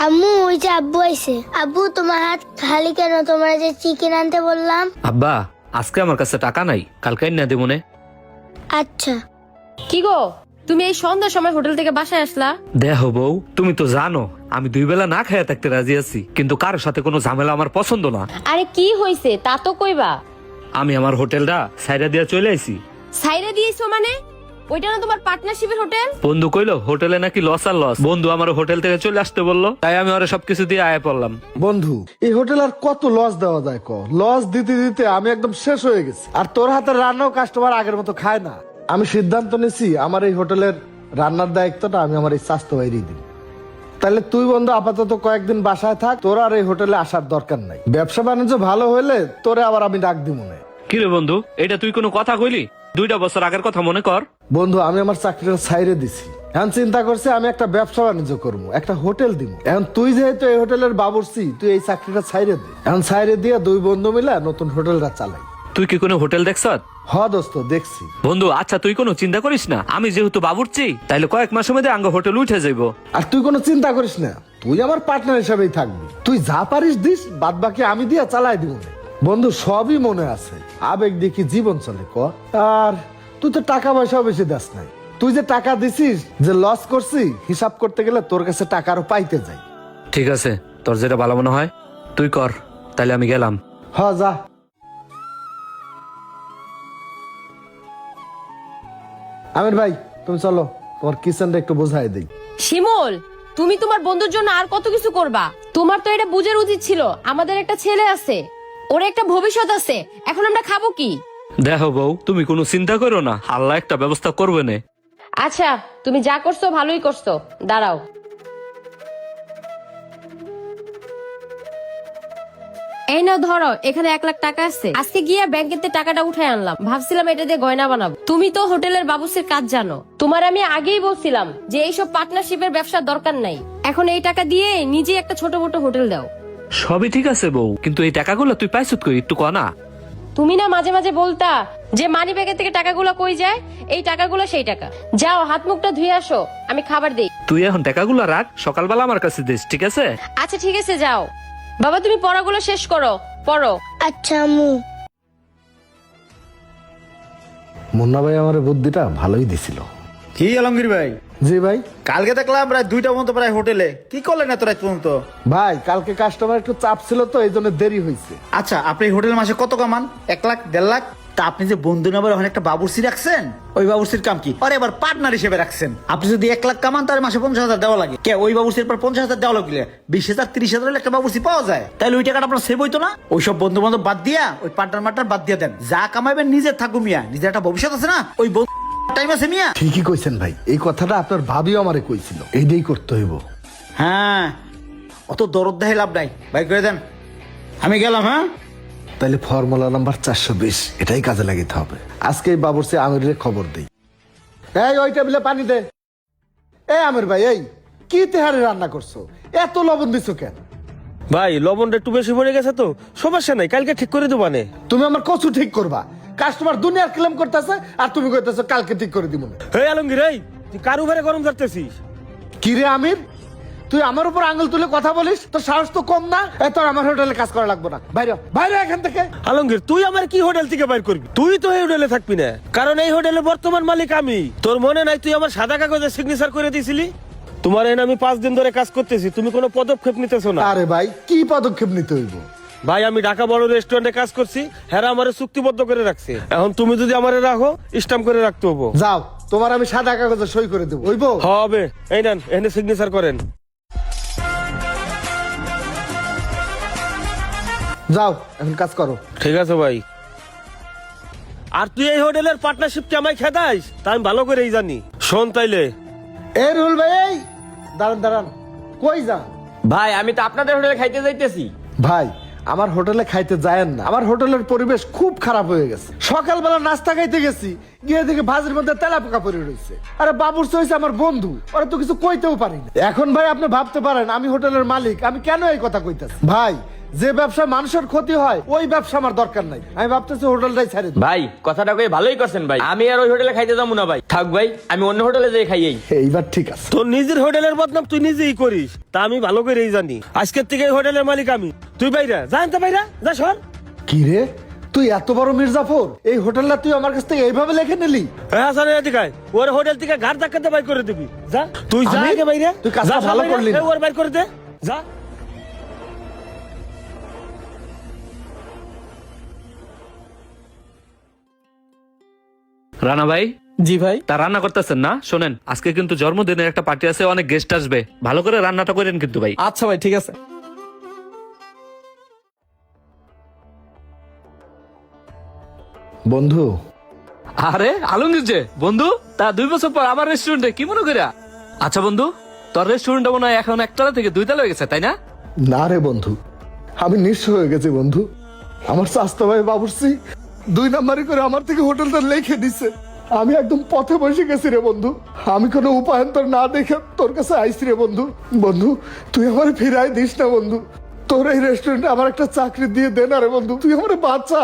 আম্মু ওই যে আব্বু আইছে। আব্বু তোমার হাত খালি কেন? তোমার যে চিকেন আনতে বললাম। আব্বা আজকে আমার কাছে টাকা নাই, কালকে না দেবো নে। আচ্ছা। কি গো, তুমি এই সন্ধ্যার সময় হোটেল থেকে বাসায় আসলা? দেখো বউ, তুমি তো জানো আমি 2 বেলা না খাইয়া থাকতে রাজি আছি, কিন্তু কারোর সাথে কোনো ঝামেলা আমার পছন্দ না। আরে কি হইছে তা তো কইবা। আমি আমার হোটেলটা সাইরা দিয়া চলে আইছি। সাইরা দিয়েছো মানে? ওইটা না তোমার পার্টনারশিপের হোটেল? বন্ধু কইলো হোটেলে নাকি লস আর লস। বন্ধু আমার হোটেল থেকে চলে আসতে বললো, তাই আমি ওরা সবকিছু দিয়ে আয়া পড়লাম। বন্ধু, এই হোটেল আর কত লস দেওয়া যায়? লস দিতে দিতে আমি একদম শেষ হয়ে গেছি। আর তোর হাতের রান্নাও কাস্টমার আগের মতো খায় না। আমি সিদ্ধান্ত নিছি আমার এই হোটেলের রান্নার দায়িত্বটা আমি আমার এই স্বাস্থ্য বাইরেই দিই। তাহলে তুই বন্ধু আপাতত কয়েকদিন বাসায় থাক, তোর আর এই হোটেলে আসার দরকার নাই। ব্যবসা বাণিজ্য ভালো হইলে তোরে আবার আমি ডাক দিব মনে। কিরে বন্ধু, এটা তুই কোনো কথা কইলি? 2টা বছর আগের কথা মনে কর। বন্ধু, আমি আমার চাকরিটা ছাইরে দিছি। এখন চিন্তা করছি আমি একটা ব্যবসা বাণিজ্য করবো, একটা হোটেল দিব। এখন তুই যেহেতু এই হোটেলের বাবুর্চি, তুই এই চাকরিটা ছাইরে দে। এখন ছাইরে দিয়ে 2 বন্ধু মিলে নতুন হোটেলটা চালাই। তুই কি কোনো হোটেল দেখছ? হ দোস্ত, দেখছি। বন্ধু আচ্ছা, তুই কোনো চিন্তা করিস না, আমি যেহেতু বাবুর্চি তাইলে কয়েক মাসের মধ্যে আঙ্গ হোটেল উঠে যাইব। আর তুই কোনো চিন্তা করিস না, তুই আমার পার্টনার হিসেবেই থাকবি। তুই যা পারিস দিস, বাদ বাকি আমি দিয়া চালাই দিব। বন্ধু সবই মনে আছে, আবেগ দেখি জীবন চলে ক। আর তুই তো টাকা পয়সাও বেশি দাস নাই। তুই যে টাকা দিছিস, যে লস করছি, হিসাব করতে গেলে তোর কাছে টাকা আরো পাইতে যাই। ঠিক আছে, তোর যেটা ভালো মনে হয় তুই কর, তাইলে আমি গেলাম। হ যা। আমির ভাই তুমি চলো, তোমার কিচেনটা একটু বোঝাই দিই। শিমুল, তুমি তোমার বন্ধুর জন্য আর কত কিছু করবা? তোমার তো এটা বুঝার উচিত ছিল আমাদের একটা ছেলে আছে, ওর একটা ভবিষ্যৎ আছে। এখন আমরা খাবো কি? দেখো বউ, তুমি কোনো চিন্তা করো না, আল্লাহ একটা ব্যবস্থা করবে না। আচ্ছা, তুমি যা করছো ভালোই করছো, দাঁড়াও। এই নাও ধরো, এখানে 1 লাখ টাকা আছে। আজকে গিয়ে ব্যাংকেতে টাকাটা উঠে আনলাম, ভাবছিলাম এটা দিয়ে গয়না বানাবো। তুমি তো হোটেলের বাবুসের কাজ জানো, তোমার আমি আগেই বলছিলাম যে এইসব পার্টনারশিপের ব্যবসার দরকার নাই। এখন এই টাকা দিয়ে নিজে একটা ছোট মোটো হোটেল দাও। সবই ঠিক আছে বউ, কিন্তু এই টাকাগুলো তুই পাইছত কই একটু কনা। তুমি না মাঝে মাঝে বলতা যে মানি ব্যাগের থেকে টাকাগুলো কই যায়? এই টাকাগুলো সেই টাকা। যাও হাত মুখটা ধুয়ে আসো, আমি খাবার দেই। তুই এখন টাকাগুলো রাখ, সকালবেলা আমার কাছে দিস, ঠিক আছে? আচ্ছা ঠিক আছে, যাও। বাবা তুমি পড়াগুলো শেষ করো, পড়ো। আচ্ছা আম্মু। মুন্না ভাই আমার বুদ্ধিটা ভালোই দিছিল। কি আলমগীর ভাই, জি ভাই। কালকে দেখলাম প্রায় 2টা পর্যন্ত প্রায় হোটেলে। কি করলেন এত রাত পর্যন্ত? ভাই কালকে কাস্টমার একটু চাপ ছিল তো, এই জন্য দেরি হয়েছে। আচ্ছা, আপনি হোটেল মাসে কত কামান? 1 লাখ 1.5 লাখ? তা আপনি যে বন্ধু নাম্বার ওখানে একটা বাবুর্চি রাখছেন, ওই বাবুর্চির কাম কি? আরে এবার পার্টনার হিসেবে রাখছেন। আপনি যদি 1 লাখ কামান, তার মাসে 50,000 দেওয়া লাগে। কে ওই বাবুর্চির পর 50,000 দেওয়া লাগলে 20,000 30,000 একটা বাবুর্চি পাওয়া যায়। তাহলে ওই টাকাটা আপনার সেভ হইতো না? ওইসব বন্ধু বান্ধব বাদ দিয়া ওই পার্টনার বাদ দিয়ে দেন। যা কামাইবেন নিজের থাকুন মিয়া, নিজের একটা ভবিষ্যৎ আছে না? ওই টাইম আছে মিয়া। ঠিকই কইছেন ভাই, এই কথাটা আপনার ভাবিও আমারে কইছিল, এইটাই করতে হইব। হ্যাঁ, অত দরদ দেখাই লাভ নাই, ভাই করে দেন, আমি গেলাম। হ্যাঁ, তাইলে ফর্মুলা নাম্বার 420 এটাই কাজে লাগাইতে হবে। আজকে এই বাবুর্চি আমিরের খবর দেই। এই ওই টেবিলে পানি দে। এই আমির ভাই, এই কি তেহারে রান্না করছো? এত লবণ দিছো কেন? ভাই লবণটা একটু বেশি পড়ে গেছে তো, সমস্যা নাই, কালকে ঠিক করে দেবো নে। তুমি আমার কচু ঠিক করবা? কাস্টমার দুনিয়ার ক্লেম করতেছে আর তুমি কইতেছো কালকে ঠিক করে দিব না। হে আলমগীর, এই তুই কার উপরে গরম ধরতেছিস? কি রে আমির, তুই আমার উপর আঙুল তুলে কথা বলিস? তোর সাহস তো কম না? তোর আমার হোটেলে কাজ করা লাগবে না, বাইরে বাইরে এখান থেকে। আলমগীর, তুই আমার কি হোটেল থেকে বাইর করবি? তুই তো এই হোটেলে থাকবি না, কারণ এই হোটেলের বর্তমান মালিক আমি। তোর মনে নাই তুই আমার সাদা কাগজে সিগনেচার করে দিয়েছিলি? তোমার এনে আমি 5 দিন ধরে কাজ করতেছি, তুমি কোনো পদক্ষেপ নিতেছো না। আরে ভাই, কি পদক্ষেপ নিতে হইব? ভাই আমি ঢাকা বড় রেস্টুরেন্টে কাজ করছি, হ্যাঁ আমারে চুক্তিবদ্ধ করে রাখছে। এখন তুমি যদি আমারে রাখো, স্ট্যাম্প করে রাখতে হবো। যাও, তোমার আমি সাদা কাগজে সই করে দেবো, হইব? হবে, এই নেন এখানে সিগনেচার করেন। যাও এখন কাজ করো। ঠিক আছে ভাই। আর তুই এই হোটেলের পার্টনারশিপ কে আমায় খেদাইস তা আমি ভালো করেই জানি। শোন তাইলে, এই রুল ভাই, এই দাঁড়ান দাঁড়ান, কই যান? ভাই আমি তো আপনাদের হোটেলে খাইতে যাইতেছি। ভাই আমার হোটেলে খাইতে যায়েন না, আমার হোটেলের পরিবেশ খুব খারাপ হয়ে গেছে। সকালবেলা নাস্তা খাইতে গেছি, গিয়ে দেখি ভাজির মধ্যে তেলা পোকা পড়ে রয়েছে। আরে বাবুর্চি হয়েছে আমার বন্ধু, ওরা তো কিছু কইতেও পারি না। এখন ভাই আপনি ভাবতে পারেন আমি হোটেলের মালিক, আমি কেন এই কথা কইতেছি? ভাই যে ব্যবসা মানুষের ক্ষতি হয় ওই ব্যবসা আমার দরকার নাই, আমি ভাবতেছি হোটেলটাই ছেড়ে দিই। ভাই কথাটা কই ভালোই করছেন ভাই, আমি আর ওই হোটেলে খাইতে যাবো না ভাই। থাক ভাই, আমি অন্য হোটেলে যাই খাইয়েই। এইবার ঠিক আছে। তোর নিজের হোটেলের বদনাম তুই নিজেই করিস, তা আমি ভালো করেই জানি। আজকের থেকে এই হোটেলের মালিক আমি, তুই বাইরা জানতে বাইরা যা সর। কি রে, তুই এত বড় মির্জাফর, এই হোটেলটা তুই আমার কাছ থেকে এইভাবে লিখে নিলি? হ্যাঁ সারে এদিকে ওর হোটেল থেকে ঘাট ধাক্কাতে বাইর করে দিবি। যা তুই যা আমি? আগে বাইরে, তুই কাজটা যা ভালো বাইরে, করলি না। ওর বাইর করে দে যা। রানা ভাই, জি ভাই। তা রান্না করতেছেন না? শোনেন, আজকে কিন্তু জন্মদিনের একটা পার্টি আছে, অনেক গেস্ট আসবে, ভালো করে রান্নাটা করেন কিন্তু ভাই। আচ্ছা ভাই, ঠিক আছে। বন্ধু, আরে আলমগীর যে বন্ধু, তা 2 বছর পর আবার রেস্টুরেন্টে, কি মনে করিয়া? আচ্ছা বন্ধু, তোর রেস্টুরেন্টটা মনে হয় এখন 1 তলা থেকে 2 তলা হয়ে গেছে, তাই না? না রে বন্ধু, আমি নিঃস্ব হয়ে গেছি বন্ধু। আমার স্বাস্থ্য ভাই বাবুর্চি 2 নাম্বারি করে আমার থেকে হোটেলটা লিখে দিছে। আমি একদম পথে বসে গেছি রে বন্ধু। আমি কোনো উপায়ন্তর না দেখে তোর কাছে আইছি রে বন্ধু। বন্ধু তুই আমার ফিরাই দিস না বন্ধু, তোর এই রেস্টুরেন্টে আমার একটা চাকরি দিয়ে দে না রে বন্ধু, তুই আমার বাচ্চা।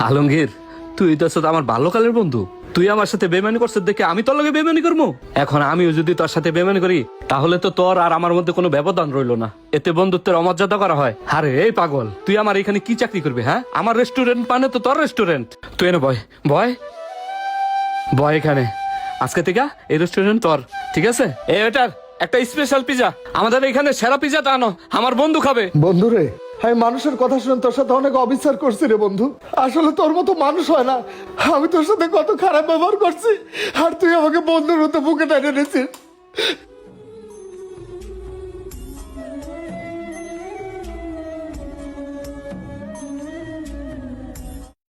আলমগীর, তুই তো আসলে আমার বাল্যকালের বন্ধু, তুই আমার সাথে বেমানি করছিস দেখে আমি তোর লগে বেমানি করবো? এখন আমিও যদি তোর সাথে বেমানি করি তাহলে তো তোর আর আমার মধ্যে কোনো ব্যবধান রইলো না, এতে বন্ধুত্বের অমর্যাদা করা হয়। আরে এই পাগল, তুই আমার এখানে কি চাকরি করবি? হ্যাঁ, আমার রেস্টুরেন্ট মানে তো তোর রেস্টুরেন্ট। তুই এনে বয় বয় বয় এখানে, আজকে থেকে এই রেস্টুরেন্ট তোর, ঠিক আছে? এটার একটা স্পেশাল পিজা, আমাদের এখানে সেরা পিজাটা আনো, আমার বন্ধু খাবে। বন্ধু রে, আমি মানুষের কথা শুনে তোর সাথে অনেক অবিচার করছি রে বন্ধু। আসলে তোর মতো মানুষ হয় না। আমি তোর সাথে কত খারাপ ব্যবহার করছি, আর তুই আমাকে বন্ধুর মতো বুকে টেনে নিয়েছিস।